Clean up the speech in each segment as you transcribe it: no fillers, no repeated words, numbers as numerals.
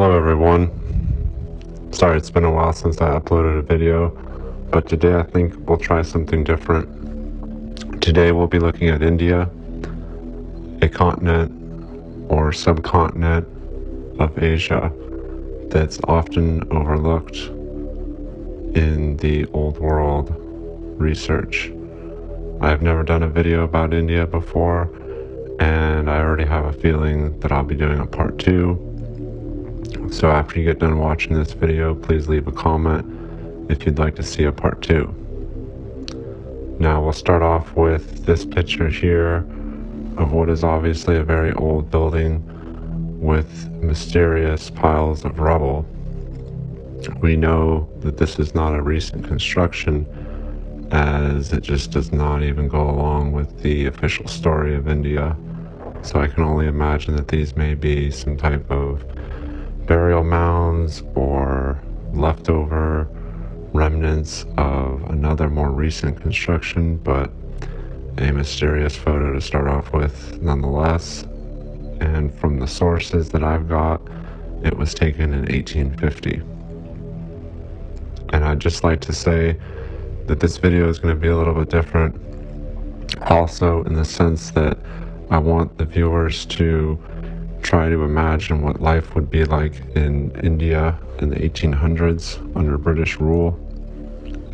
Hello everyone. Sorry it's been a while since I uploaded a video, but today I think we'll try something different. Today we'll be looking at India, a continent or subcontinent of Asia that's often overlooked in the old world research. I've never done a video about India before, and I already have a feeling that I'll be doing a part 2. So after you get done watching this video, please leave a comment if you'd like to see a part 2. Now we'll start off with this picture here of what is obviously a very old building with mysterious piles of rubble. We know that this is not a recent construction, as it just does not even go along with the official story of India. So I can only imagine that these may be some type of burial mounds or leftover remnants of another more recent construction, but a mysterious photo to start off with nonetheless. And from the sources that I've got, it was taken in 1850. And I'd just like to say that this video is going to be a little bit different, also in the sense that I want the viewers to try to imagine what life would be like in India in the 1800s under British rule,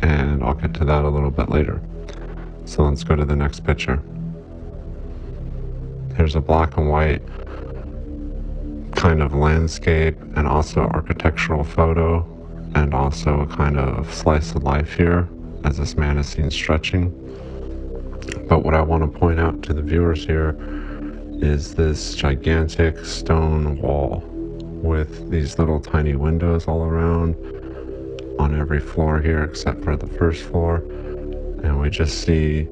and I'll get to that a little bit later. So let's go to the next picture. Here's a black and white kind of landscape and also architectural photo, and also a kind of slice of life here as this man is seen stretching. But what I want to point out to the viewers here is this gigantic stone wall with these little tiny windows all around on every floor here except for the first floor, and we just see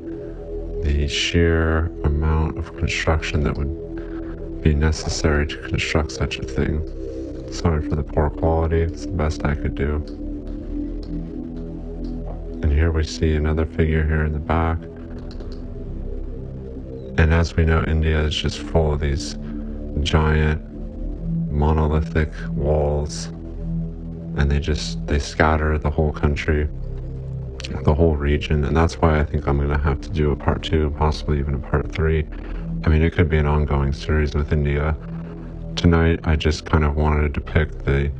the sheer amount of construction that would be necessary to construct such a thing. Sorry for the poor quality, it's the best I could do. And here we see another figure here in the back. And as we know, India is just full of these giant monolithic walls, and they scatter the whole country, the whole region. And that's why I think I'm going to have to do a part 2, possibly even a part 3. I mean, it could be an ongoing series with India. Tonight, I just kind of wanted to depict the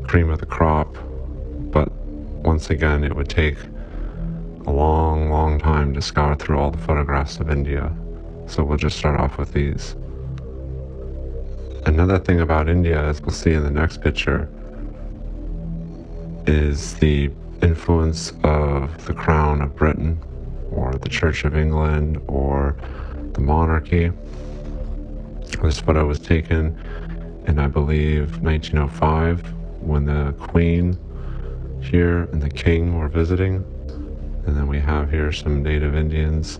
cream of the crop, but once again, it would take a long time to scour through all the photographs of India. So we'll just start off with these. Another thing about India, as we'll see in the next picture, is the influence of the Crown of Britain, or the Church of England, or the monarchy. This photo was taken in, I believe, 1905, when the Queen here and the King were visiting. And then we have here some native Indians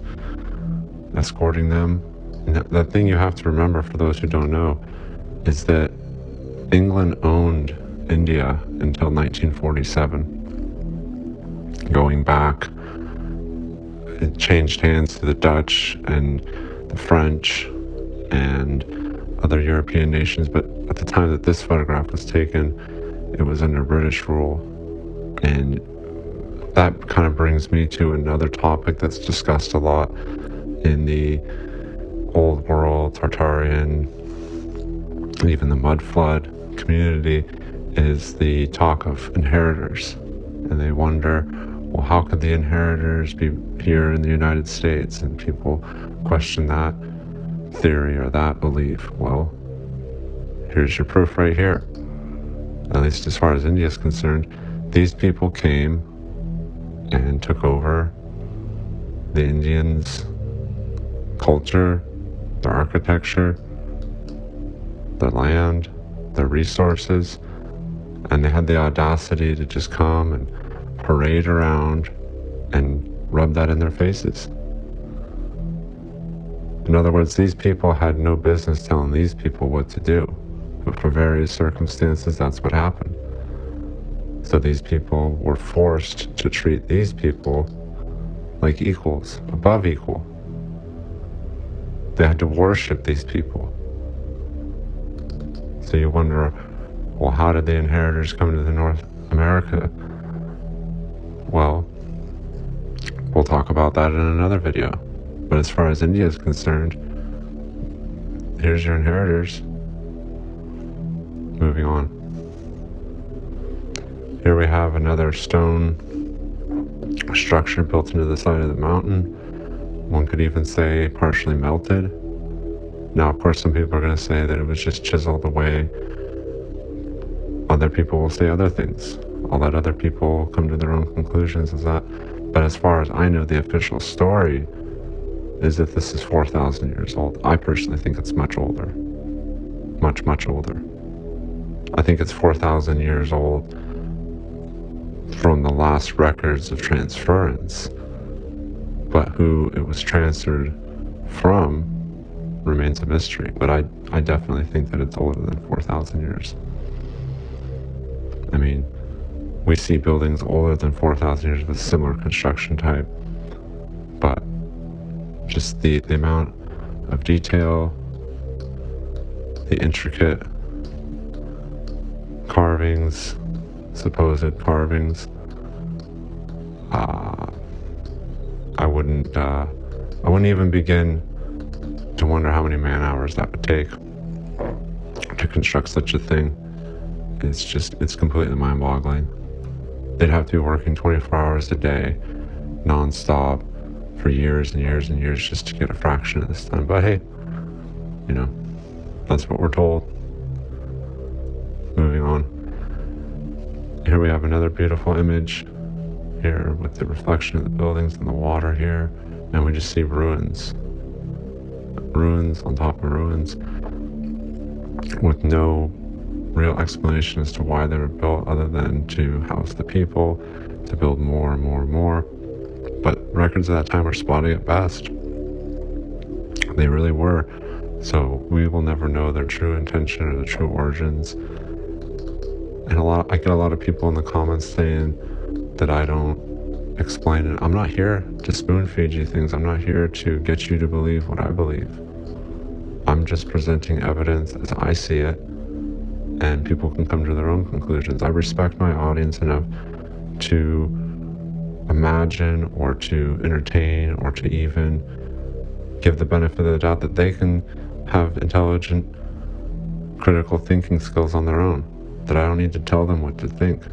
escorting them. And the thing you have to remember, for those who don't know, is that England owned India until 1947. Going back, it changed hands to the Dutch and the French and other European nations, but at the time that this photograph was taken, it was under British rule. And that kind of brings me to another topic that's discussed a lot in the old world Tartarian, even the mud flood community, is the talk of inheritors. And they wonder, well, how could the inheritors be here in the United States? And people question that theory or that belief. Well, here's your proof right here. At least as far as India is concerned, these people came and took over the Indians' culture, their architecture, their land, their resources, and they had the audacity to just come and parade around and rub that in their faces. In other words, these people had no business telling these people what to do, but for various circumstances, that's what happened. So these people were forced to treat these people like equals, above equal. They had to worship these people. So you wonder, Well, how did the inheritors come to the North America? Well, we'll talk about that in another video. But as far as India is concerned, here's your inheritors. Moving on. Here we have another stone structure built into the side of the mountain. One could even say partially melted. Now, of course, some people are going to say that it was just chiseled away. Other people will say other things. I'll let other people come to their own conclusions as that. But as far as I know, the official story is that this is 4,000 years old. I personally think it's much older. Much, much older. I think it's 4,000 years old from the last records of transference. But who it was transferred from remains a mystery. But I definitely think that it's older than 4,000 years. I mean, we see buildings older than 4,000 years with similar construction type, but just the amount of detail, the intricate carvings, supposed carvings, I wouldn't even begin to wonder how many man hours that would take to construct such a thing. It's completely mind-boggling. They'd have to be working 24 hours a day, non-stop, for years and years and years just to get a fraction of this time. But hey, you know, that's what we're told. Moving on. Here we have another beautiful image here with the reflection of the buildings and the water here, and we just see ruins. Ruins on top of ruins with no real explanation as to why they were built other than to house the people, to build more and more and more. But records of that time are spotty at best. They really were. So we will never know their true intention or the true origins. And I get a lot of people in the comments saying that I don't explain it. I'm not here to spoon feed you things. I'm not here to get you to believe what I believe. I'm just presenting evidence as I see it, and people can come to their own conclusions. I respect my audience enough to imagine or to entertain or to even give the benefit of the doubt that they can have intelligent, critical thinking skills on their own, that I don't need to tell them what to think.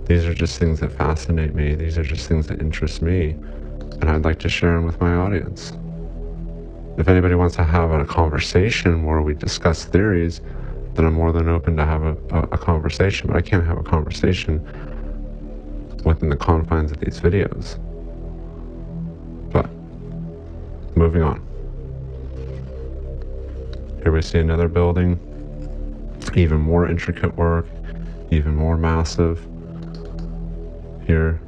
These are just things that fascinate me. These are just things that interest me, and I'd like to share them with my audience. If anybody wants to have a conversation where we discuss theories, then I'm more than open to have a conversation, but I can't have a conversation within the confines of these videos. But moving on. Here we see another building, even more intricate work, even more massive. Here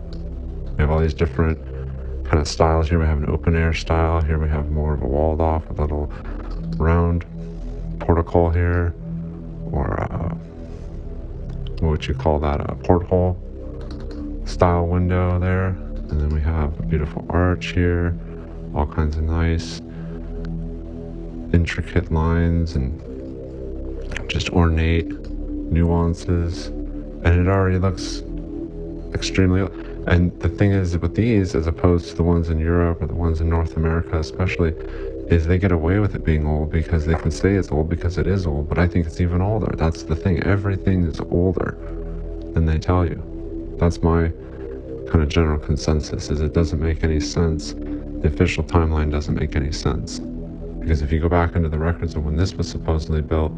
we have all these different kind of styles. Here we have an open air style. Here we have more of a walled off, a little round portico here, or what would you call that, a porthole style window there. And then we have a beautiful arch here, all kinds of nice intricate lines and just ornate nuances, and it already looks extremely old. And the thing is with these, as opposed to the ones in Europe or the ones in North America especially, is they get away with it being old because they can say it's old because it is old, but I think it's even older. That's the thing. Everything is older than they tell you. That's my kind of general consensus, is it doesn't make any sense. The official timeline doesn't make any sense. Because if you go back into the records of when this was supposedly built,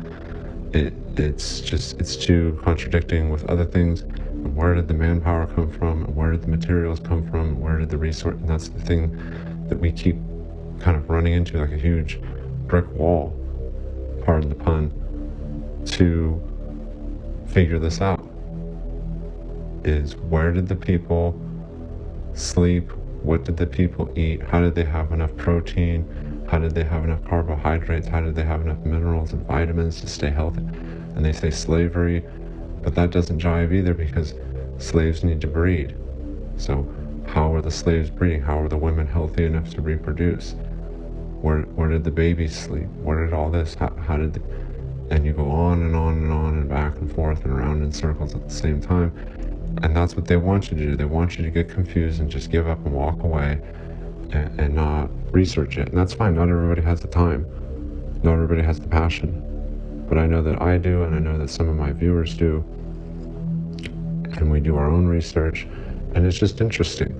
it's too contradicting with other things. And where did the manpower come from? And where did the materials come from? Where did the resource? And that's the thing that we keep kind of running into, like a huge brick wall, pardon the pun, to figure this out. Is where did the people sleep? What did the people eat? How did they have enough protein? How did they have enough carbohydrates? How did they have enough minerals and vitamins to stay healthy? And they say slavery, but that doesn't jive either, because slaves need to breed. So how are the slaves breeding? How are the women healthy enough to reproduce? Where did the babies sleep? Where did all this, how did And you go on and on and on and back and forth and around in circles at the same time. And that's what they want you to do. They want you to get confused and just give up and walk away and not research it. And that's fine. Not everybody has the time. Not everybody has the passion. But I know that I do, and I know that some of my viewers do. And we do our own research, and it's just interesting.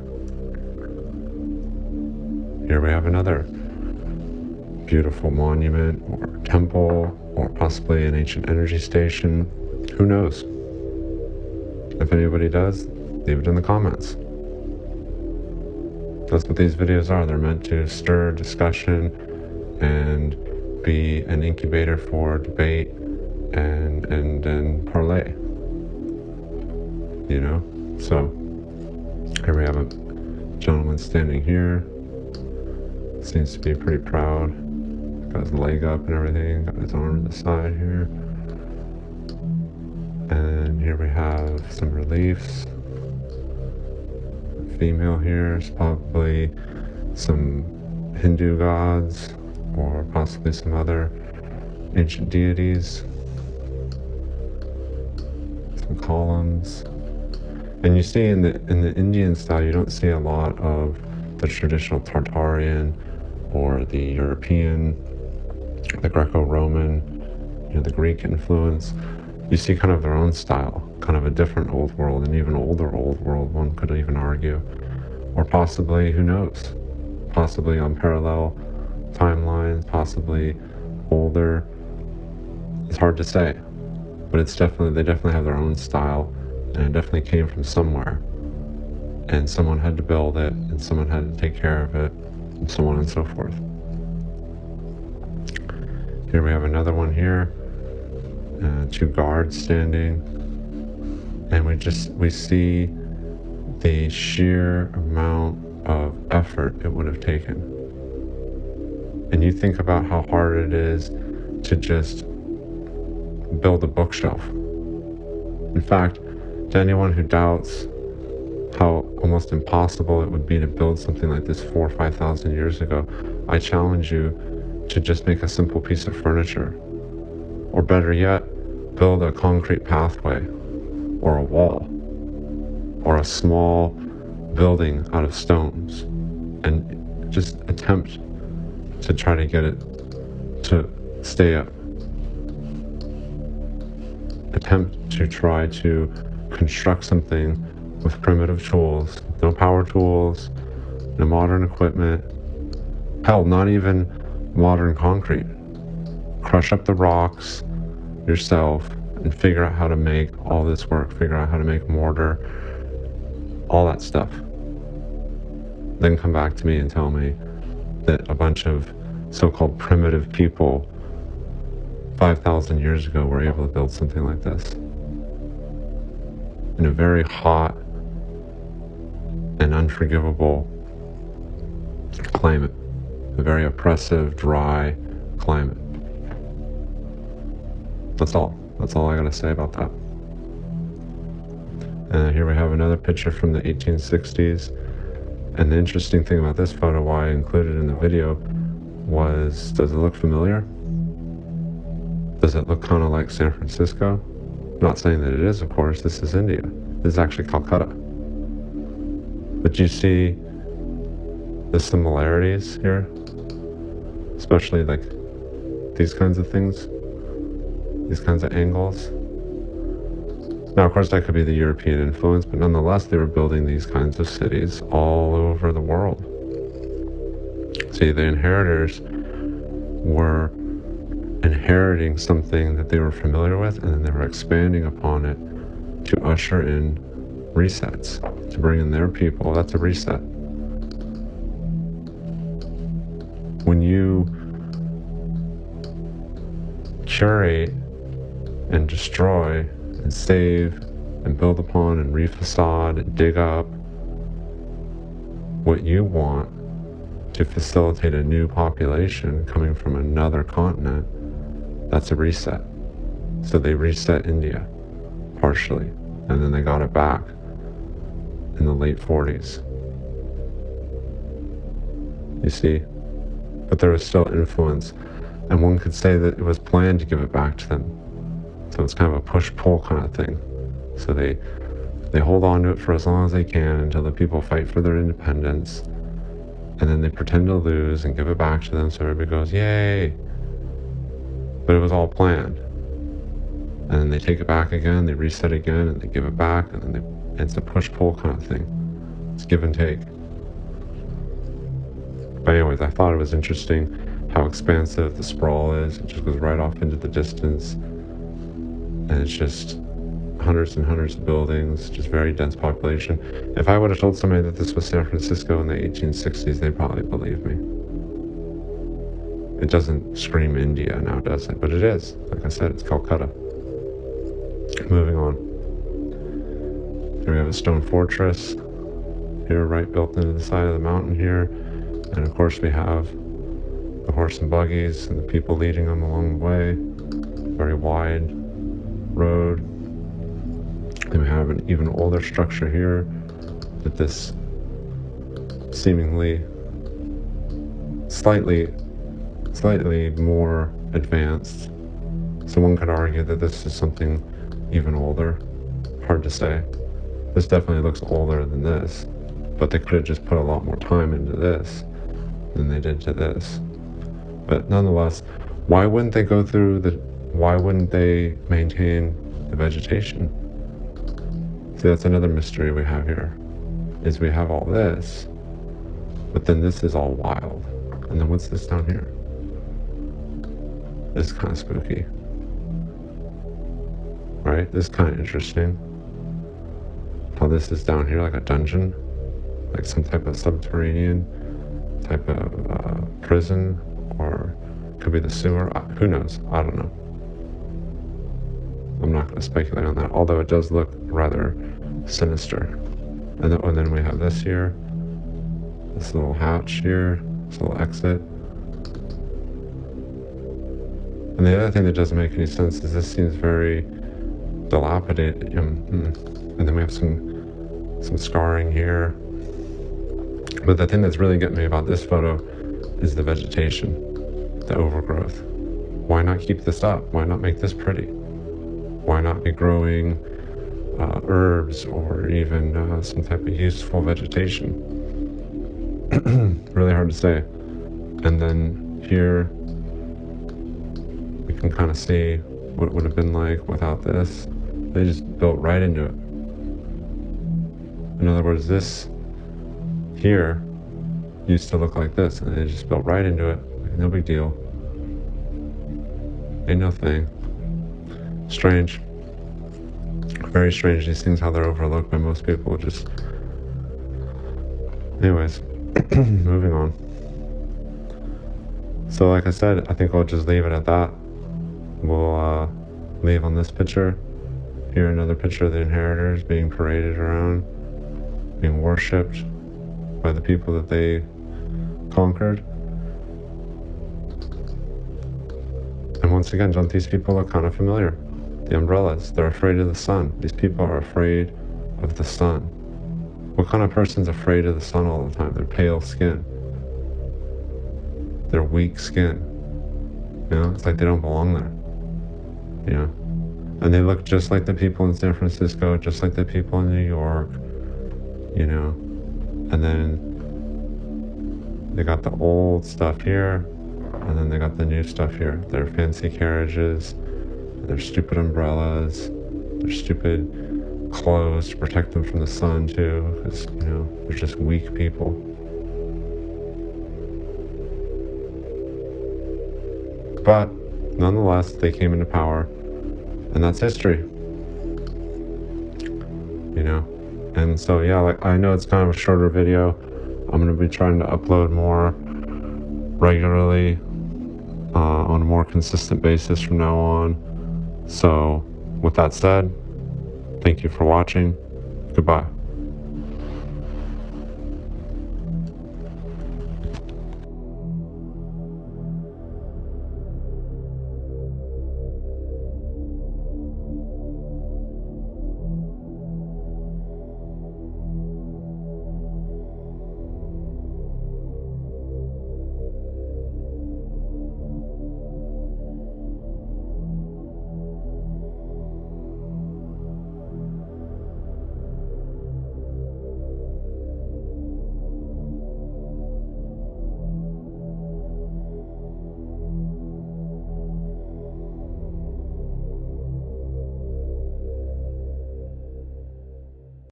Here we have another beautiful monument or temple or possibly an ancient energy station. Who knows? If anybody does, leave it in the comments. That's what these videos are. They're meant to stir discussion and be an incubator for debate and parlay. You know? So here we have a gentleman standing here. Seems to be pretty proud. Got his leg up and everything. Got his arm to the side here. And here we have some reliefs. Female here is probably some Hindu gods or possibly some other ancient deities. Some columns. And you see in the Indian style, you don't see a lot of the traditional Tartarian or the European, the Greco-Roman, the Greek influence. You see kind of their own style, kind of a different old world, an even older old world, one could even argue. Or possibly, who knows, possibly on parallel timelines, possibly older. It's hard to say, but it's definitely, they definitely have their own style, and it definitely came from somewhere. And someone had to build it, and someone had to take care of it, and so on and so forth. Here we have another one here. Two guards standing, and we see the sheer amount of effort it would have taken. And you think about how hard it is to just build a bookshelf. In fact, to anyone who doubts how almost impossible it would be to build something like this 4,000 or 5,000 years ago, I challenge you to just make a simple piece of furniture. Or better yet, build a concrete pathway, or a wall, or a small building out of stones, and just attempt to try to get it to stay up. Attempt to try to construct something with primitive tools, no power tools, no modern equipment, hell, not even modern concrete. Crush up the rocks yourself and figure out how to make all this work, figure out how to make mortar, all that stuff. Then come back to me and tell me that a bunch of so-called primitive people 5,000 years ago were able to build something like this in a very hot and unforgivable climate, a very oppressive, dry climate. That's all I gotta say about that. And here we have another picture from the 1860s. And the interesting thing about this photo, why I included in the video, was, does it look familiar? Does it look kind of like San Francisco? Not saying that it is, of course. This is India. This is actually Calcutta. But you see the similarities here, especially like these kinds of things, these kinds of angles. Now, of course, that could be the European influence, but nonetheless, they were building these kinds of cities all over the world. See, the inheritors were inheriting something that they were familiar with, and then they were expanding upon it to usher in resets, to bring in their people. That's a reset. When you curate and destroy and save and build upon and refacade and dig up what you want to facilitate a new population coming from another continent, that's a reset. So they reset India partially, and then they got it back in the late 40s. You see? But there was still influence And one could say that it was planned to give it back to them. So it's kind of a push-pull kind of thing. So they hold on to it for as long as they can until the people fight for their independence. And then they pretend to lose and give it back to them so everybody goes, yay! But it was all planned. And then they take it back again, they reset again, and they give it back, and then it's a push-pull kind of thing. It's give and take. But anyways, I thought it was interesting how expansive the sprawl is. It just goes right off into the distance. And it's just hundreds and hundreds of buildings, just very dense population. If I would have told somebody that this was San Francisco in the 1860s, they'd probably believe me. It doesn't scream India now, does it? But it is. Like I said, it's Calcutta. Moving on. Here we have a stone fortress. Here, right built into the side of the mountain here. And of course we have the horse and buggies and the people leading them along the way. Very wide road. Then we have an even older structure here with this seemingly slightly more advanced. So one could argue that this is something even older. Hard to say. This definitely looks older than this, but they could have just put a lot more time into this than they did to this. But nonetheless, why wouldn't they maintain the vegetation? See, that's another mystery we have here, is we have all this, but then this is all wild. And then what's this down here? This is kind of spooky. Right? This is kind of interesting. How this is down here like a dungeon, like some type of subterranean type of prison, or could be the sewer. Who knows? I don't know. I'm not going to speculate on that, although it does look rather sinister. And then we have this here, this little hatch here, this little exit. And the other thing that doesn't make any sense is this seems very dilapidated. And then we have some scarring here. But the thing that's really getting me about this photo is the vegetation, the overgrowth. Why not keep this up? Why not make this pretty? Why not be growing herbs or even some type of useful vegetation? Really hard to say. And then here we can kind of see what it would have been like without this. They just built right into it. In other words, this here used to look like this, and they just built right into it. No big deal. Ain't no thing. Strange. Very strange, these things, how they're overlooked by most people. Just anyways. Moving on. So like I said, I think I'll just leave it at that. We'll leave on this picture. Here another picture of the inheritors being paraded around, being worshipped by the people that they conquered. And once again, don't these people look kind of familiar? The umbrellas, they're afraid of the sun. These people are afraid of the sun. What kind of person's afraid of the sun all the time? They're pale skin. They're weak skin. You know, it's like they don't belong there. You know? And they look just like the people in San Francisco, just like the people in New York, you know. And then they got the old stuff here, and then they got the new stuff here. Their fancy carriages, their stupid umbrellas, their stupid clothes to protect them from the sun too, because, you know, they're just weak people. But nonetheless, they came into power. And that's history, you know. And so yeah, like I know it's kind of a shorter video. I'm going to be trying to upload more regularly on a more consistent basis from now on. So with that said, thank you for watching. Goodbye.